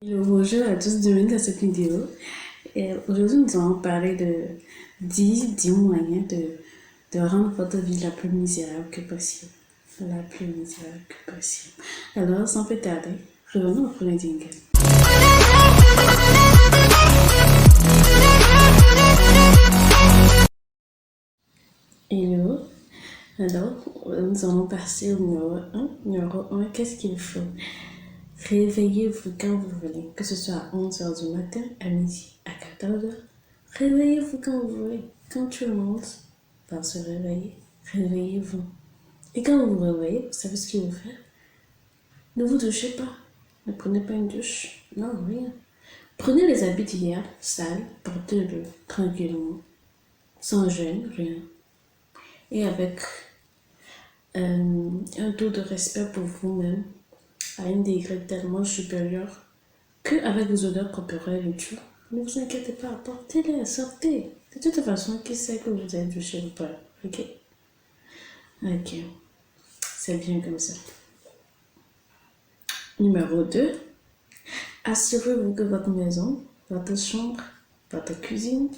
Bonjour à tous, bienvenue dans cette vidéo. Et aujourd'hui, nous allons parler de 10 moyens de rendre votre vie la plus misérable que possible. La plus misérable que possible. Alors, sans plus tarder, revenons au premier jingle. Hello. Alors, nous allons passer au numéro 1. Numéro 1, qu'est-ce qu'il faut? Réveillez-vous quand vous voulez, que ce soit à 11h du matin, à midi, à 14h. Réveillez-vous quand vous voulez. Quand tout le monde va se réveiller, réveillez-vous. Et quand vous vous réveillez, vous savez ce qu'il faut faire? Ne vous douchez pas. Ne prenez pas une douche. Non, rien. Prenez les habits d'hier, sales, portez-le tranquillement, sans gêne, rien. Et avec un taux de respect pour vous-même à un degré tellement supérieur qu'avec vos odeurs corporelles et tout, ne vous inquiétez pas, portez-les, sortez. De toute façon, qui sait que vous êtes douché ou pas? Ok? Ok. C'est bien comme ça. Numéro 2. Assurez-vous que votre maison, votre chambre, votre cuisine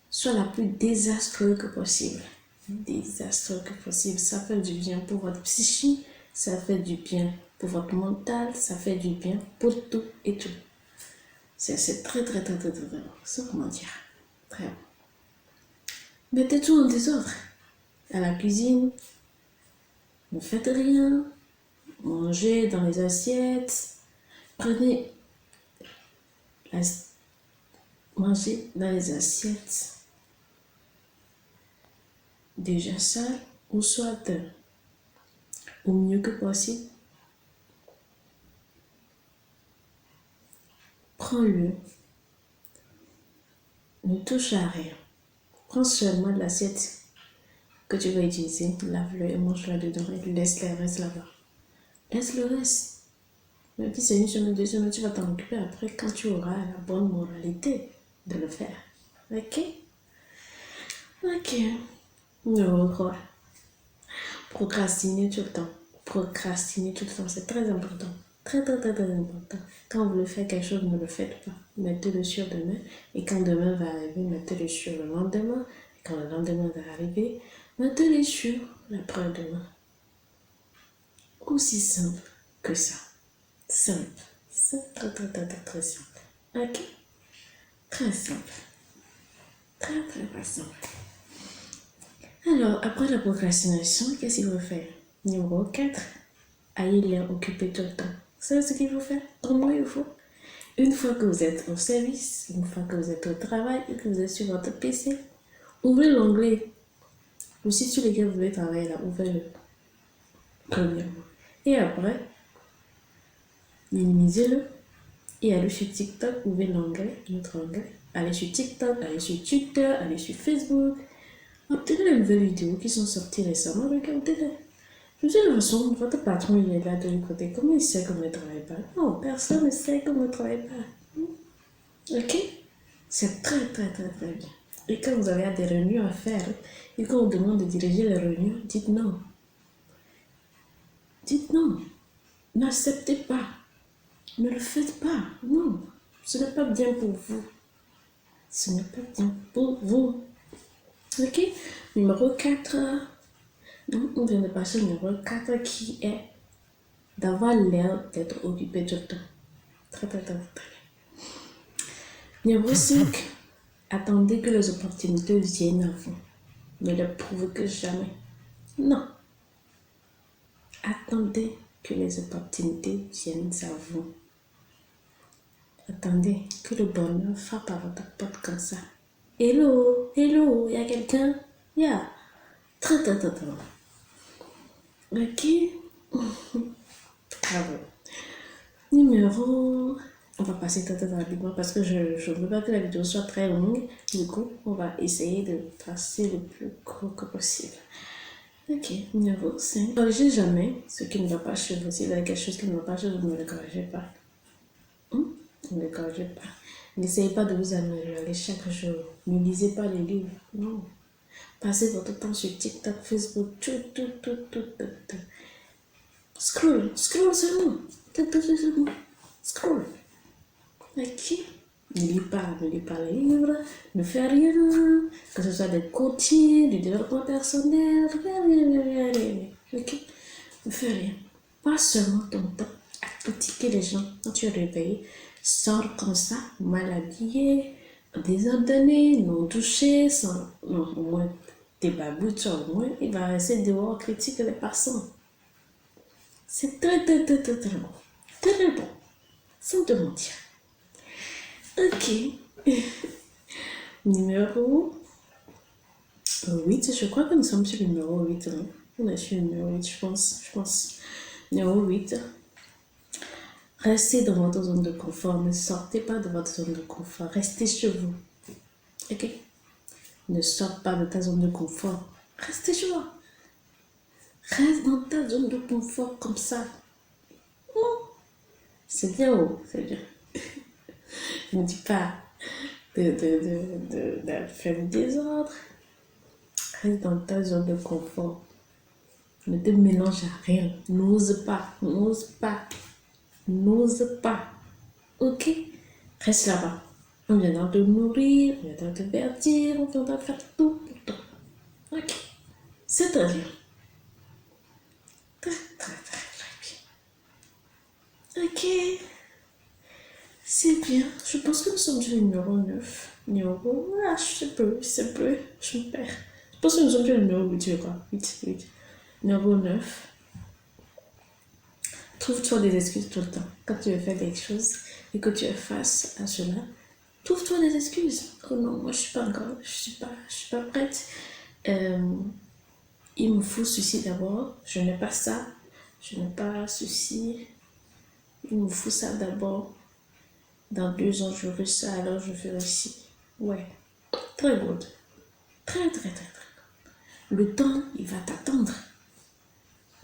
soit la plus désastreuse que possible. Désastreux que possible. Ça fait du bien pour votre psychique, ça fait du bien pour votre mental, ça fait du bien pour tout et tout. C'est très bon. C'est comment dire? Très bon. Mettez tout en désordre. À la cuisine, ne faites rien. Mangez dans les assiettes. Prenez mangez dans les assiettes déjà sales ou soit au mieux que possible. Prends-le. Ne touche à rien. Prends seulement l'assiette que tu vas utiliser, lave-le et mange là-dedans et laisse le reste là-bas. Laisse le reste. Même si c'est une semaine, 2 semaines, tu vas t'en occuper après quand tu auras la bonne moralité de le faire. Ok? Ok. Numéro 3. Procrastiner tout le temps. Procrastiner tout le temps, c'est très important. Très important. Quand vous voulez faire quelque chose, ne le faites pas. Mettez-le sur demain. Et quand demain va arriver, mettez-le sur le lendemain. Et quand le lendemain va arriver, mettez-le sur l'après-demain. Aussi simple que ça. Simple. C'est très simple. Ok? Très simple. Très simple. Alors, après la procrastination, qu'est-ce qu'il faut faire? Numéro 4. Ayez l'air occupé tout le temps. C'est ce qu'il faut faire. Comment il faut? Une fois que vous êtes au service, une fois que vous êtes au travail et que vous êtes sur votre PC, ouvrez l'onglet. Le site sur lequel vous voulez travailler là, ouvrez-le. Premièrement. Et après, minimisez-le. Et allez sur TikTok, ouvrez l'onglet, notre onglet. Allez sur TikTok, allez sur Twitter, allez sur Facebook. Obtenez les nouvelles vidéos qui sont sorties récemment, regardez-les. De toute façon, votre patron, il est là de l'autre côté. Comment il sait que vous ne travaillez pas? Non, personne ne sait que vous ne travaillez pas. Ok? C'est très bien. Et quand vous avez des réunions à faire et qu'on vous demande de diriger les réunions, dites non. Dites non. N'acceptez pas. Ne le faites pas. Non. Ce n'est pas bien pour vous. Ce n'est pas bien pour vous. Ok? Numéro 4. Donc, on vient de passer au numéro 4 qui est d'avoir l'air d'être occupé tout le temps. Très bien. Numéro 5. Attendez que les opportunités viennent à vous. Ne les provoquez jamais. Non. Attendez que les opportunités viennent à vous. Attendez que le bonheur frappe à votre porte comme ça. Hello, il y a quelqu'un? Yeah. Très. Ok. Bravo. Numéro... On va passer très rapidement parce que je ne veux pas que la vidéo soit très longue. Du coup, on va essayer de passer le plus court que possible. Ok, numéro 5. Ne corrigez jamais ce qui ne va pas chez vous. S'il y a quelque chose qui ne va pas chez vous, ne le corrigez pas. Ne le corrigez pas. N'essayez pas de vous améliorer chaque jour. Ne lisez pas les livres. Non. Passez votre temps sur TikTok, Facebook, tout. Scroll seulement. Tout. Scroll. Ok. Ne lis pas les livres, ne fais rien, que ce soit des coachings, du développement personnel, rien, rien, rien, rien, rien. Ok. Ne fais rien. Passe seulement ton temps à critiquer les gens quand tu es réveillé. Sors comme ça, mal habillé, désordonné, non touché, sans. Non, au moins, tes babouches, au moins, il va rester dehors, critiquer les passants. C'est très, très, très, très, très bon. Très bon. Sans te mentir. Ok. Numéro 8, je crois que nous sommes sur le numéro 8. Hein. On est sur le numéro 8, je pense. Numéro 8. Restez dans votre zone de confort. Ne sortez pas de votre zone de confort. Restez chez vous. Ok? Ne sors pas de ta zone de confort. Restez chez toi. Reste dans ta zone de confort comme ça. Oh, c'est bien, oh, c'est bien. Ne dis pas de faire le désordre. Reste dans ta zone de confort. Ne te mélange à rien. N'ose pas. N'ose pas. N'ose pas. Ok? Reste là-bas. On viendra te nourrir, on viendra te divertir, on viendra faire tout pour toi. Ok? C'est très bien. Très, très, très, très bien. Ok? C'est bien. Je pense que nous sommes du numéro 9. Numéro. Ah, je sais plus. Je me perds. Je pense que nous sommes du numéro 8, je crois. 8, 8. Numéro 9. Trouve-toi des excuses tout le temps. Quand tu veux faire quelque chose et que tu es face à cela, trouve-toi des excuses. Oh non, moi je suis pas encore, je suis pas prête. Il me faut ceci d'abord. Je n'ai pas ça. Je n'ai pas ceci. Il me faut ça d'abord. Dans 2 ans, j'aurai ça, alors je ferai ci. Ouais. Très good. Très, très, très, très. Le temps, il va t'attendre.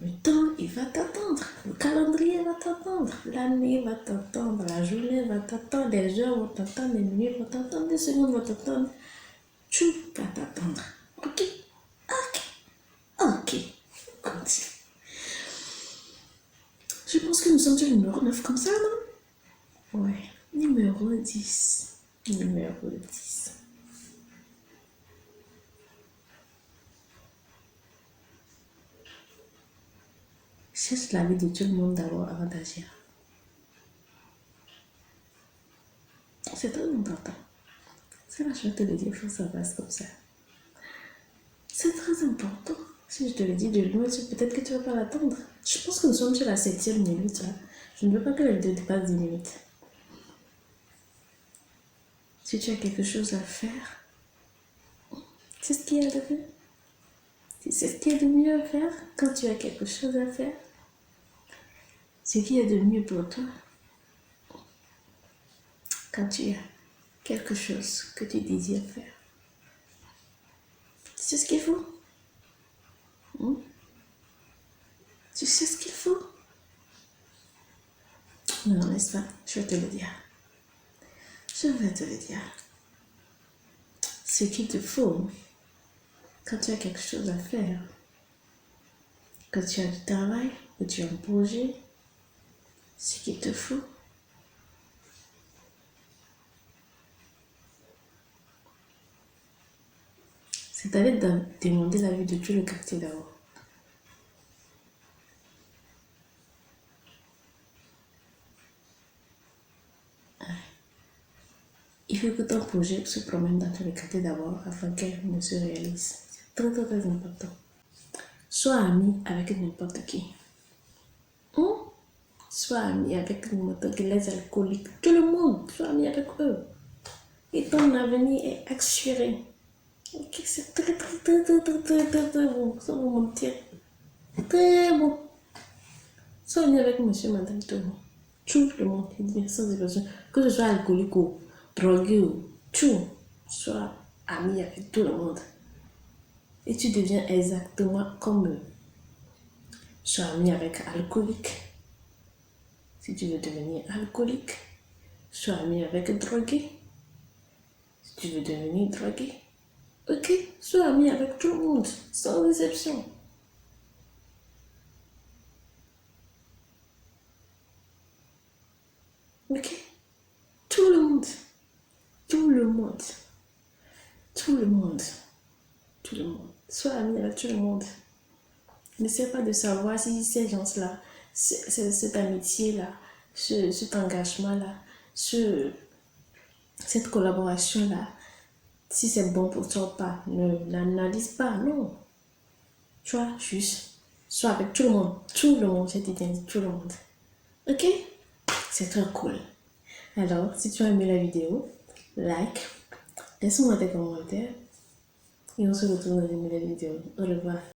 Le temps, il va t'attendre. Le calendrier va t'attendre. L'année va t'attendre. La journée va t'attendre. Les heures vont t'attendre. Les minutes vont t'attendre. Les secondes vont t'attendre. Tout va t'attendre. Ok? Ok. Ok. Continue. Je pense que nous sommes sur le numéro 9 comme ça, non? Ouais. Numéro 10. Numéro 10. Cherche l'avis de tout le monde d'abord avant d'agir. C'est très important. C'est la chose de le dire, il faut que ça passe comme ça. C'est très important. Si je te le dis de loin, peut-être que tu ne vas pas l'attendre. Je pense que nous sommes sur la 7e minute là. Je ne veux pas que la vidéo dépasse 10 minutes. Si tu as quelque chose à faire, c'est ce qu'il y a de mieux. C'est ce qu'il y a de mieux à faire quand tu as quelque chose à faire. Ce qu'il y a de mieux pour toi quand tu as quelque chose que tu désires faire. Tu sais ce qu'il faut? Tu sais ce qu'il faut? Non, n'est-ce pas? Je vais te le dire. Je vais te le dire. Ce qu'il te faut quand tu as quelque chose à faire, quand tu as du travail, que tu as un projet, ce qu'il te faut, c'est d'aller demander l'avis de tout le quartier d'abord. Il faut que ton projet se promène dans tout le quartier d'abord afin qu'elle ne se réalise. C'est très très très important. Sois ami avec n'importe qui. Sois ami avec n'importe qui, les alcooliques, tout le monde, sois ami avec eux. Et ton avenir est assuré. Ok, c'est très très très très très très très très bon, sans vous mentir. Très bon. Sois ami avec monsieur, madame, tout le monde. Tout le monde est bien, sans exception. Que ce soit alcoolique ou drogué ou tout. Sois ami avec tout le monde. Et tu deviens exactement comme eux. Sois ami avec alcoolique. Si tu veux devenir alcoolique, sois ami avec drogué. Si tu veux devenir drogué. Ok, sois ami avec tout le monde, sans exception. monde. Tout le monde. Tout le monde. Sois ami avec tout le monde. N'essaie pas de savoir si ces gens-là, cette amitié-là, cet engagement-là, cette collaboration-là, si c'est bon pour toi ou pas. Ne l'analyse pas, non. Tu vois, juste, sois avec tout le monde. Tout le monde, j'ai dit bien tout le monde. Ok? C'est très cool. Alors, si tu as aimé la vidéo, like, laisse-moi tes commentaires et on se retrouve dans une nouvelle vidéo. Au revoir.